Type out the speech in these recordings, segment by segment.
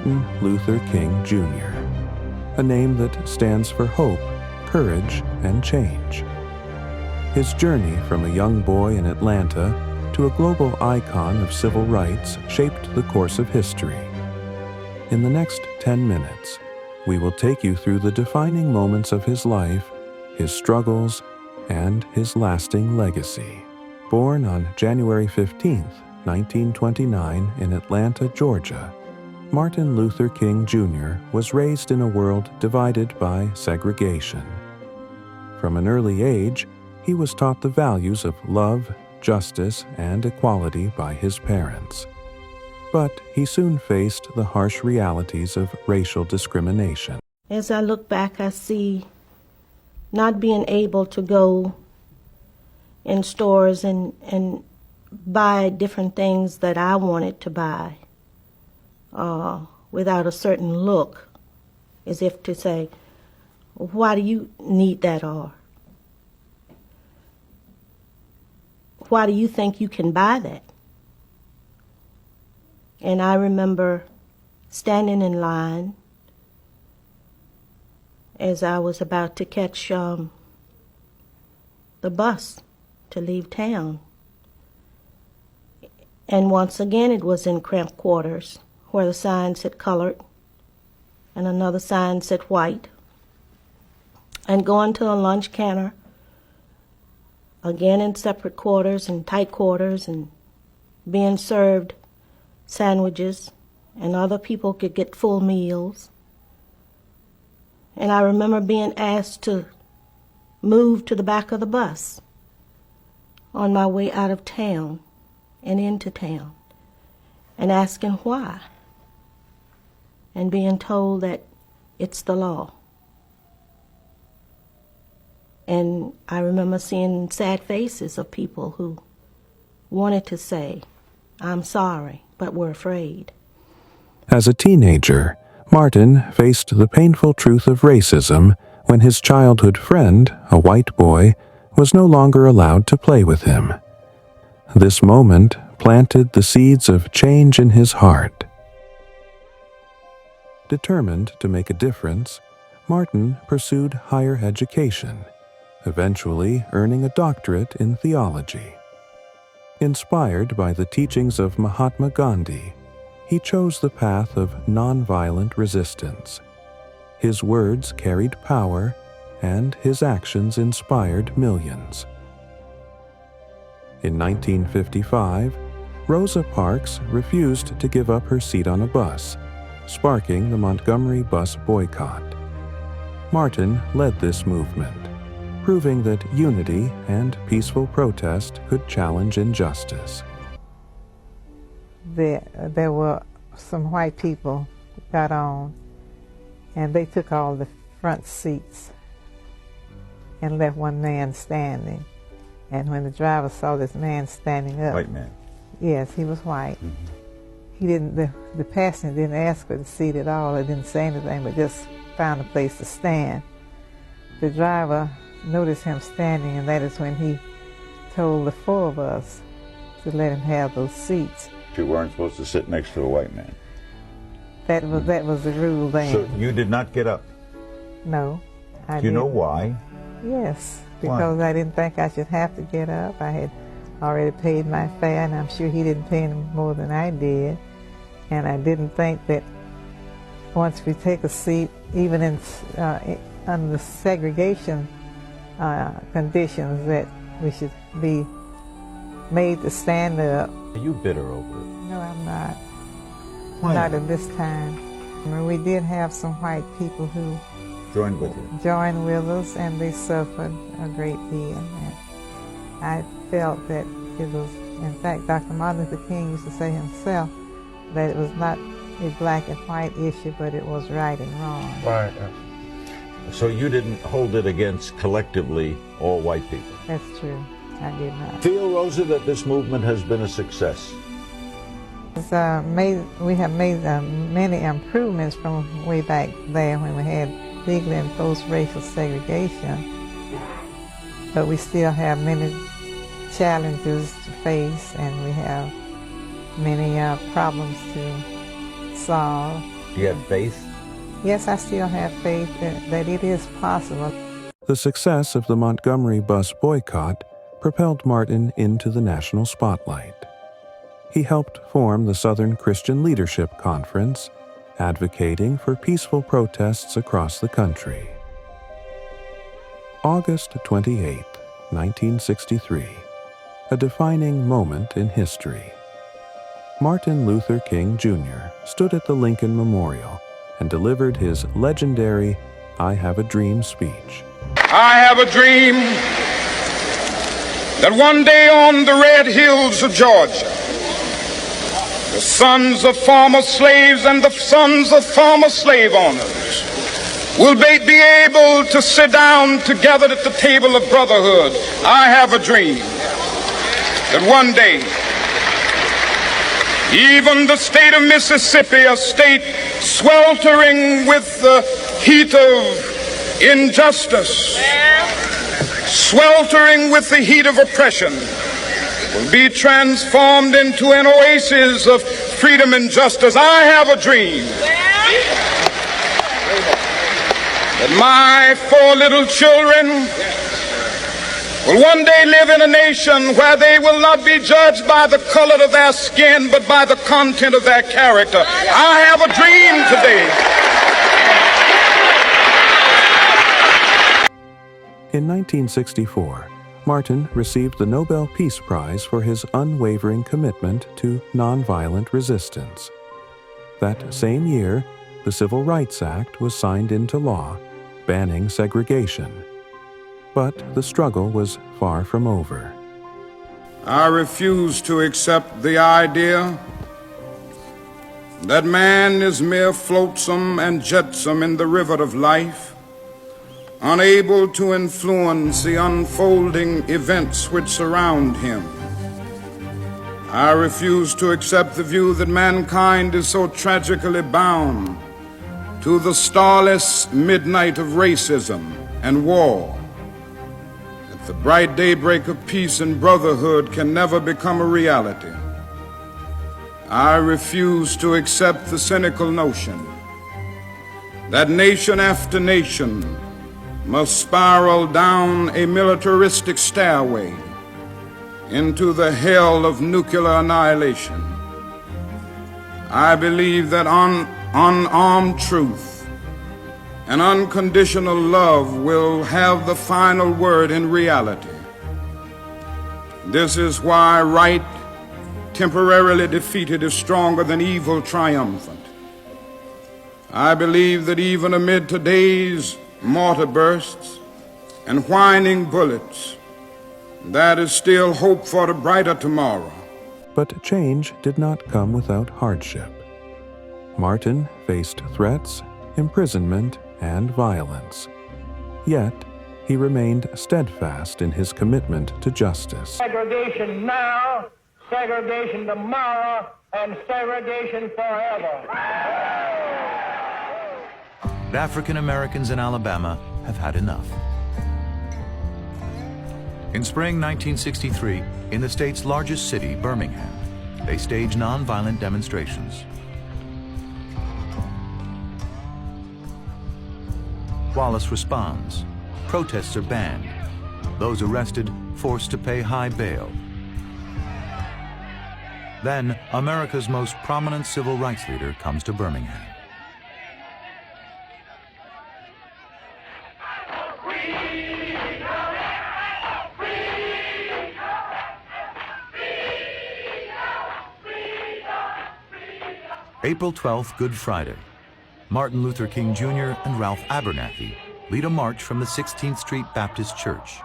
Martin Luther King Jr., a name that stands for hope, courage, and change. His journey from a young boy in Atlanta to a global icon of civil rights shaped the course of history. In the next 10 minutes, we will take you through the defining moments of his life, his struggles, and his lasting legacy. Born on January 15, 1929 in Atlanta, Georgia, Martin Luther King Jr. was raised in a world divided by segregation. From an early age, he was taught the values of love, justice, and equality by his parents. But he soon faced the harsh realities of racial discrimination. As I look back, I see not being able to go in stores and buy different things that I wanted to buy without a certain look, as if to say, why do you need that, or why do you think you can buy that? And I remember standing in line as I was about to catch the bus to leave town. And once again it was in cramped quarters where the sign said colored and another sign said white. And going to the lunch counter, again in separate quarters and tight quarters, and being served sandwiches, and other people could get full meals. And I remember being asked to move to the back of the bus on my way out of town and into town, and asking why, and being told that it's the law. And I remember seeing sad faces of people who wanted to say, I'm sorry, but were afraid. As a teenager, Martin faced the painful truth of racism when his childhood friend, a white boy, was no longer allowed to play with him. This moment planted the seeds of change in his heart. Determined to make a difference, Martin pursued higher education, eventually earning a doctorate in theology. Inspired by the teachings of Mahatma Gandhi, he chose the path of nonviolent resistance. His words carried power, and his actions inspired millions. In 1955, Rosa Parks refused to give up her seat on a bus, sparking the Montgomery bus boycott. Martin led this movement, proving that unity and peaceful protest could challenge injustice. There were some white people got on, and they took all the front seats and left one man standing. And when the driver saw this man standing up... White man? Yes, he was white. He didn't, the passenger didn't ask for the seat at all. He didn't say anything, but just found a place to stand. The driver noticed him standing, and that is when he told the four of us to let him have those seats. You weren't supposed to sit next to a white man? That was the rule then. So you did not get up? No, I didn't. Do you know why? Yes, because I didn't think I should have to get up. I had already paid my fare, and I'm sure he didn't pay any more than I did. And I didn't think that once we take a seat, even in under the segregation conditions, that we should be made to stand up. Are you bitter over it? No, I'm not. Why not at this time. I mean, we did have some white people who joined with you. Joined with us, and they suffered a great deal. And I felt that it was, in fact, Dr. Martin Luther King used to say himself that it was not a black and white issue, but it was right and wrong. Right. So you didn't hold it against collectively all white people? That's true. I did not. Feel, Rosa, that this movement has been a success? We have made many improvements from way back there when we had legally enforced racial segregation, but we still have many challenges to face, and we have many problems to solve. Do you have faith? Yes, I still have faith that it is possible. The success of the Montgomery bus boycott propelled Martin into the national spotlight. He helped form the Southern Christian Leadership Conference, advocating for peaceful protests across the country. August 28, 1963, a defining moment in history. Martin Luther King Jr. stood at the Lincoln Memorial and delivered his legendary "I Have a Dream" speech. I have a dream that one day on the red hills of Georgia, the sons of former slaves and the sons of former slave owners will be able to sit down together at the table of brotherhood. I have a dream that one day, even the state of Mississippi, a state sweltering with the heat of injustice, sweltering with the heat of oppression, will be transformed into an oasis of freedom and justice. I have a dream that my 4 little children will one day live in a nation where they will not be judged by the color of their skin, but by the content of their character. I have a dream today. In 1964, Martin received the Nobel Peace Prize for his unwavering commitment to nonviolent resistance. That same year, the Civil Rights Act was signed into law, banning segregation. But the struggle was far from over. I refuse to accept the idea that man is mere flotsam and jetsam in the river of life, unable to influence the unfolding events which surround him. I refuse to accept the view that mankind is so tragically bound to the starless midnight of racism and war that the bright daybreak of peace and brotherhood can never become a reality. I refuse to accept the cynical notion that nation after nation must spiral down a militaristic stairway into the hell of nuclear annihilation. I believe that unarmed truth and unconditional love will have the final word in reality. This is why right, temporarily defeated, is stronger than evil triumphant. I believe that even amid today's mortar bursts and whining bullets, that is still hope for a brighter tomorrow. But change did not come without hardship. Martin faced threats, imprisonment, and violence. Yet, he remained steadfast in his commitment to justice. Segregation now, segregation tomorrow, and segregation forever. African Americans in Alabama have had enough. In spring 1963, in the state's largest city, Birmingham, they stage nonviolent demonstrations. Wallace responds. Protests are banned. Those arrested forced to pay high bail. Then, America's most prominent civil rights leader comes to Birmingham. April 12th, Good Friday. Martin Luther King Jr. and Ralph Abernathy lead a march from the 16th Street Baptist Church.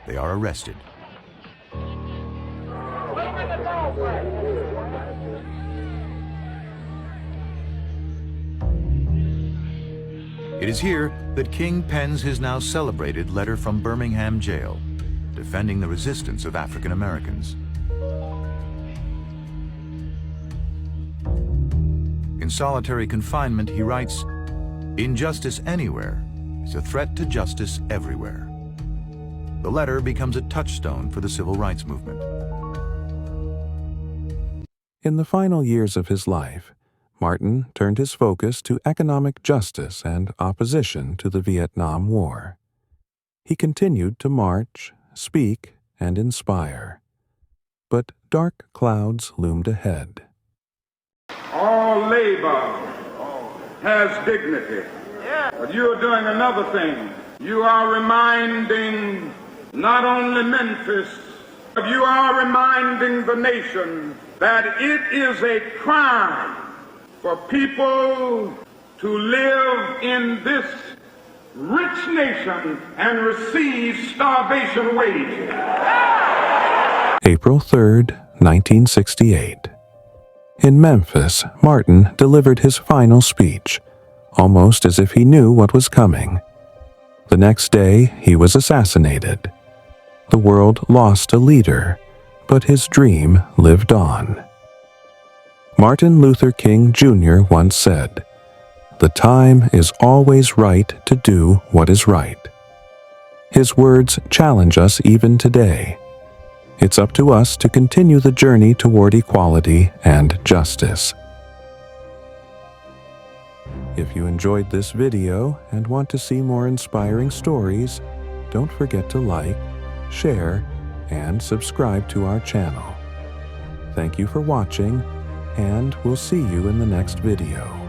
They are arrested. It is here that King pens his now celebrated letter from Birmingham jail, defending the resistance of African Americans. In solitary confinement, he writes, Injustice anywhere is a threat to justice everywhere. The letter becomes a touchstone for the civil rights movement. In the final years of his life, Martin turned his focus to economic justice and opposition to the Vietnam War. He continued to march, speak, and inspire. But dark clouds loomed ahead. All labor has dignity. But you're doing another thing. You are reminding not only Memphis, but you are reminding the nation that it is a crime for people to live in this rich nation and receive starvation wages. April 3rd, 1968. In Memphis, Martin delivered his final speech, almost as if he knew what was coming. The next day, he was assassinated. The world lost a leader, but his dream lived on. Martin Luther King Jr. once said, "The time is always right to do what is right." His words challenge us even today. It's up to us to continue the journey toward equality and justice. If you enjoyed this video and want to see more inspiring stories, don't forget to like, share, and subscribe to our channel. Thank you for watching, and we'll see you in the next video.